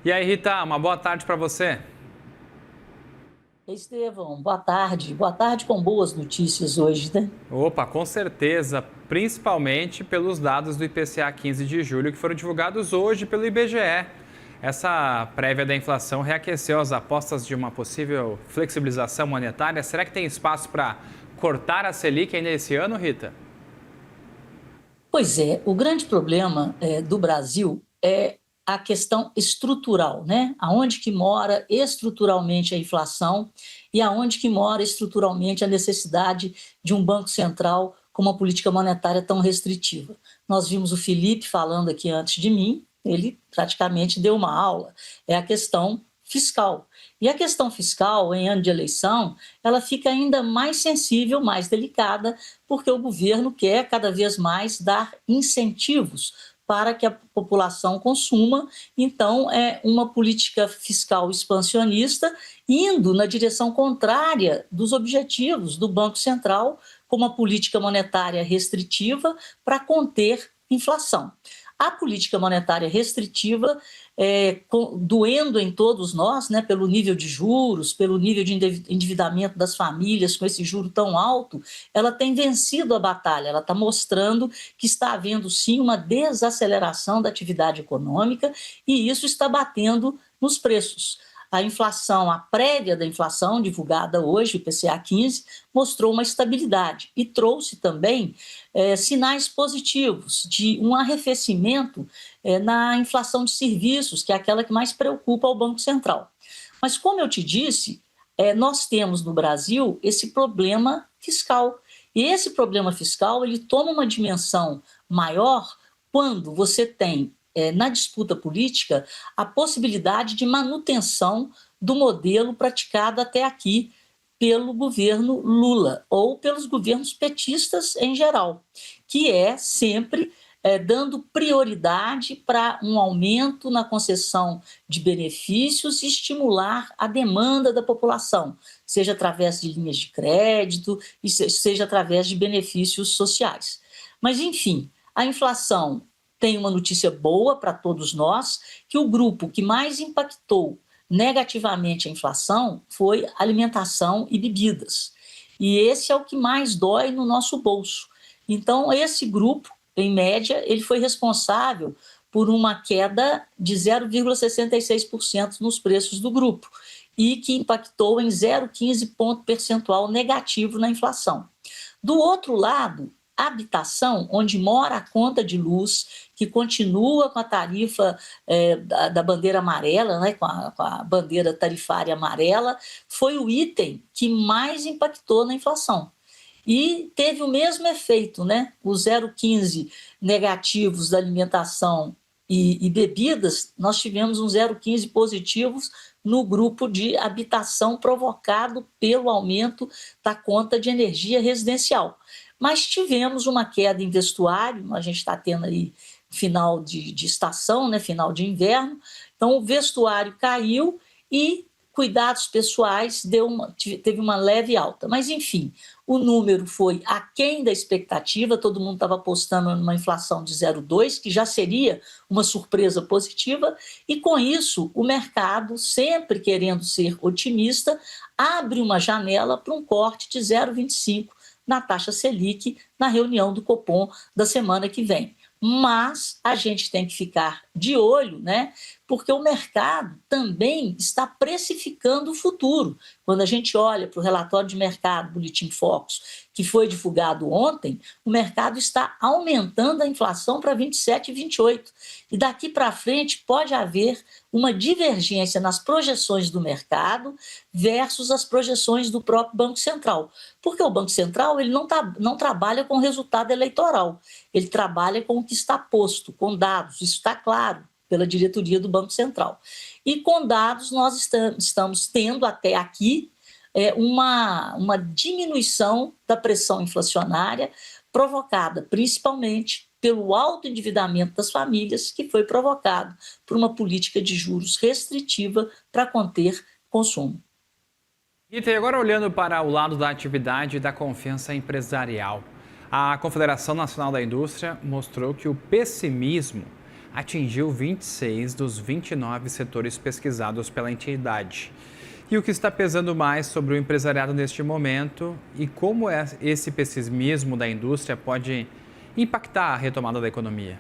E aí, Rita, uma boa tarde para você. Estevão, boa tarde. Boa tarde com boas notícias hoje, né? Opa, com certeza, principalmente pelos dados do IPCA 15 de julho que foram divulgados hoje pelo IBGE. Essa prévia da inflação reaqueceu as apostas de uma possível flexibilização monetária. Será que tem espaço para cortar a Selic ainda esse ano, Rita? Pois é, o grande problema do Brasil é a questão estrutural, né? Aonde que mora estruturalmente a inflação e aonde que mora estruturalmente a necessidade de um Banco Central com uma política monetária tão restritiva. Nós vimos o Felipe falando aqui antes de mim, ele praticamente deu uma aula, é a questão fiscal. E a questão fiscal, em ano de eleição, ela fica ainda mais sensível, mais delicada, porque o governo quer cada vez mais dar incentivos para que a população consuma. Então, é uma política fiscal expansionista indo na direção contrária dos objetivos do Banco Central, com uma política monetária restritiva para conter inflação. A política monetária restritiva, doendo em todos nós, né, pelo nível de juros, pelo nível de endividamento das famílias com esse juro tão alto, ela tem vencido a batalha, ela está mostrando que está havendo sim uma desaceleração da atividade econômica e isso está batendo nos preços. A inflação, a prévia da inflação, divulgada hoje, o IPCA 15, mostrou uma estabilidade e trouxe também sinais positivos de um arrefecimento na inflação de serviços, que é aquela que mais preocupa o Banco Central. Mas, como eu te disse, nós temos no Brasil esse problema fiscal. E esse problema fiscal ele toma uma dimensão maior quando você tem na disputa política a possibilidade de manutenção do modelo praticado até aqui pelo governo Lula ou pelos governos petistas em geral, que é sempre dando prioridade para um aumento na concessão de benefícios e estimular a demanda da população, seja através de linhas de crédito e seja através de benefícios sociais. Mas, enfim, a inflação tem uma notícia boa para todos nós, que o grupo que mais impactou negativamente a inflação foi alimentação e bebidas. E esse é o que mais dói no nosso bolso. Então, esse grupo, em média, ele foi responsável por uma queda de 0,66% nos preços do grupo e que impactou em 0,15 ponto percentual negativo na inflação. Do outro lado, a habitação, onde mora a conta de luz, que continua com a tarifa da bandeira amarela, né, com a bandeira tarifária amarela, foi o item que mais impactou na inflação. E teve o mesmo efeito, né? Os 0,15 negativos da alimentação e bebidas, nós tivemos um 0,15 positivos no grupo de habitação provocado pelo aumento da conta de energia residencial. Mas tivemos uma queda em vestuário, a gente está tendo aí final de estação, né, final de inverno, então o vestuário caiu e cuidados pessoais teve uma leve alta. Mas, enfim, o número foi aquém da expectativa, todo mundo estava apostando numa inflação de 0,2, que já seria uma surpresa positiva, e com isso o mercado, sempre querendo ser otimista, abre uma janela para um corte de 0,25 na taxa Selic na reunião do Copom da semana que vem. Mas a gente tem que ficar de olho, né? Porque o mercado também está precificando o futuro. Quando a gente olha para o relatório de mercado, Boletim Focus, que foi divulgado ontem, o mercado está aumentando a inflação para 27 e 28. E daqui para frente pode haver uma divergência nas projeções do mercado versus as projeções do próprio Banco Central. Porque o Banco Central ele não trabalha com resultado eleitoral, ele trabalha com o que está posto, com dados, isso está claro pela diretoria do Banco Central. E com dados nós estamos tendo até aqui uma diminuição da pressão inflacionária provocada principalmente pelo alto endividamento das famílias, que foi provocado por uma política de juros restritiva para conter consumo. Rita, e agora olhando para o lado da atividade e da confiança empresarial, a Confederação Nacional da Indústria mostrou que o pessimismo atingiu 26 dos 29 setores pesquisados pela entidade. E o que está pesando mais sobre o empresariado neste momento e como esse pessimismo da indústria pode impactar a retomada da economia?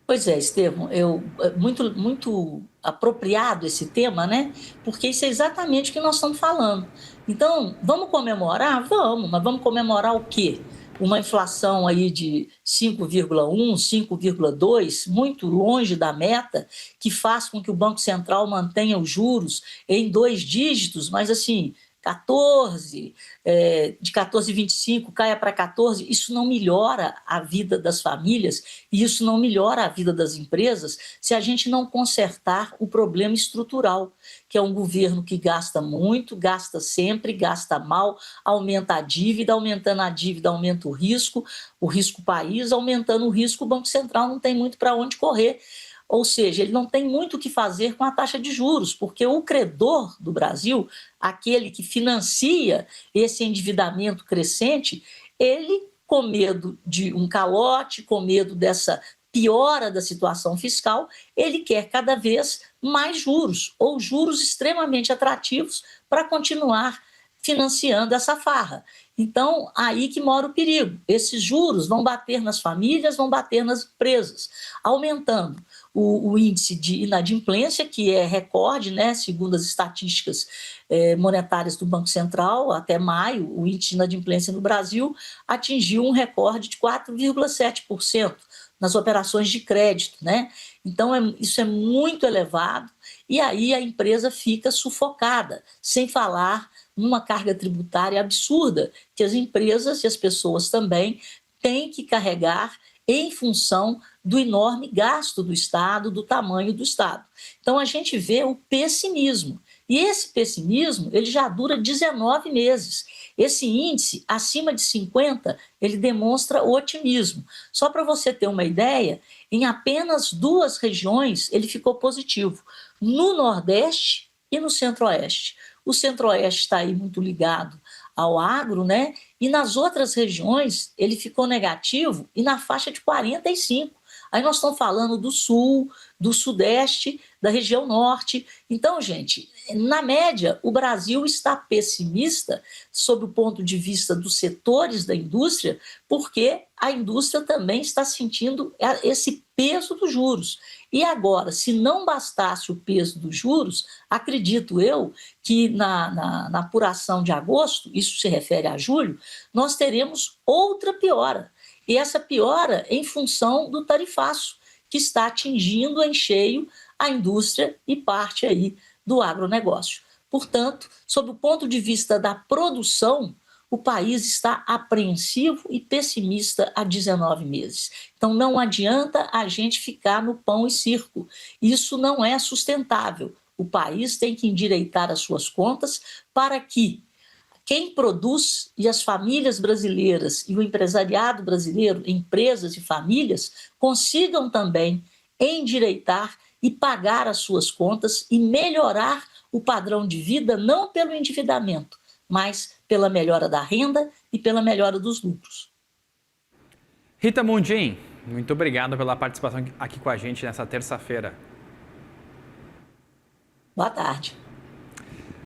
Pois é, Estevão, muito apropriado esse tema, né? Porque isso é exatamente o que nós estamos falando. Então, vamos comemorar? Vamos, mas vamos comemorar o quê? Uma inflação aí de 5,1, 5,2, muito longe da meta, que faz com que o Banco Central mantenha os juros em 2 dígitos, mas assim, 14, de 14,25 caia para 14, isso não melhora a vida das famílias e isso não melhora a vida das empresas se a gente não consertar o problema estrutural, que é um governo que gasta muito, gasta sempre, gasta mal, aumenta a dívida, aumentando a dívida aumenta o risco país, aumentando o risco, o Banco Central não tem muito para onde correr. Ou seja, ele não tem muito o que fazer com a taxa de juros, porque o credor do Brasil, aquele que financia esse endividamento crescente, ele, com medo de um calote, com medo dessa piora da situação fiscal, ele quer cada vez mais juros, ou juros extremamente atrativos para continuar financiando essa farra. Então, aí que mora o perigo. Esses juros vão bater nas famílias, vão bater nas empresas, aumentando o índice de inadimplência, que é recorde, né, segundo as estatísticas monetárias do Banco Central, até maio, o índice de inadimplência no Brasil atingiu um recorde de 4,7% nas operações de crédito, né? Então, isso é muito elevado, e aí a empresa fica sufocada, sem falar numa carga tributária absurda, que as empresas e as pessoas também têm que carregar em função do enorme gasto do Estado, do tamanho do Estado. Então, a gente vê o pessimismo. E esse pessimismo, ele já dura 19 meses. Esse índice, acima de 50, ele demonstra otimismo. Só para você ter uma ideia, em apenas 2 regiões ele ficou positivo, no Nordeste e no Centro-Oeste. O Centro-Oeste está aí muito ligado ao agro, né? E nas outras regiões ele ficou negativo e na faixa de 45. Aí nós estamos falando do Sul, do Sudeste, da região Norte. Então, gente, na média, o Brasil está pessimista sob o ponto de vista dos setores da indústria, porque a indústria também está sentindo esse peso dos juros. E agora, se não bastasse o peso dos juros, acredito eu que na apuração de agosto, isso se refere a julho, nós teremos outra piora. E essa piora em função do tarifaço, que está atingindo em cheio a indústria e parte aí do agronegócio. Portanto, sob o ponto de vista da produção, o país está apreensivo e pessimista há 19 meses. Então, não adianta a gente ficar no pão e circo. Isso não é sustentável. O país tem que endireitar as suas contas para que quem produz e as famílias brasileiras e o empresariado brasileiro, empresas e famílias, consigam também endireitar e pagar as suas contas e melhorar o padrão de vida, não pelo endividamento, mas pela melhora da renda e pela melhora dos lucros. Rita Mundim, muito obrigado pela participação aqui com a gente nessa terça-feira. Boa tarde.